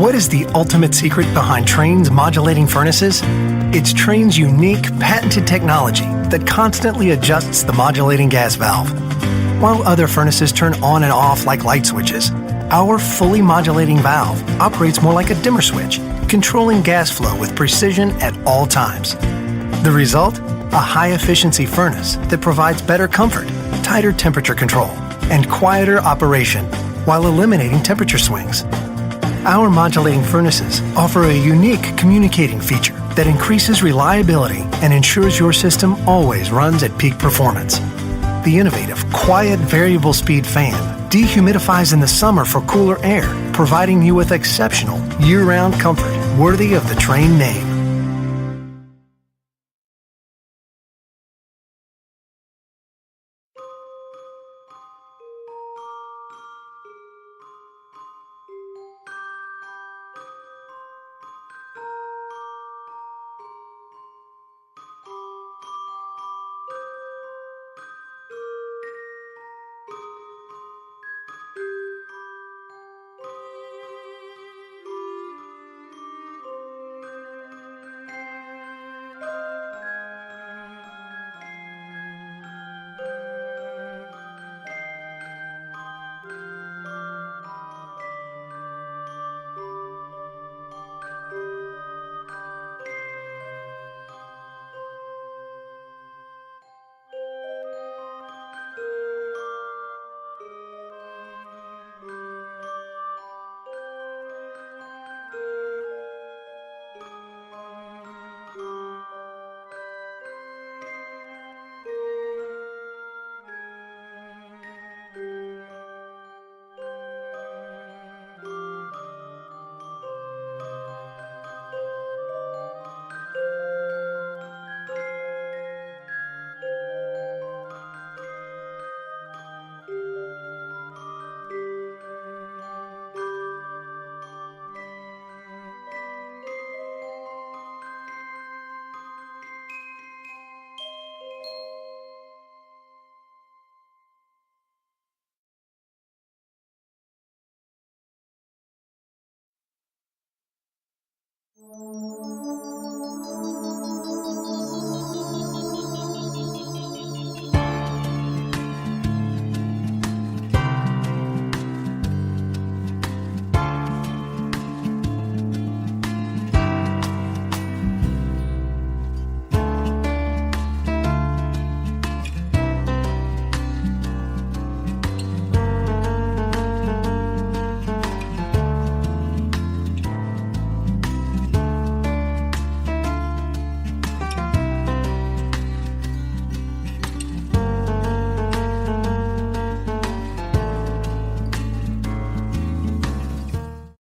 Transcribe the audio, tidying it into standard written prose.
What is the ultimate secret behind Trane's modulating furnaces? It's Trane's unique, patented technology that constantly adjusts the modulating gas valve. While other furnaces turn on and off like light switches, our fully modulating valve operates more like a dimmer switch, controlling gas flow with precision at all times. The result? A high-efficiency furnace that provides better comfort, tighter temperature control, and quieter operation while eliminating temperature swings. Our modulating furnaces offer a unique communicating feature that increases reliability and ensures your system always runs at peak performance. The innovative, quiet variable speed fan dehumidifies in the summer for cooler air, providing you with exceptional year-round comfort worthy of the Trane name.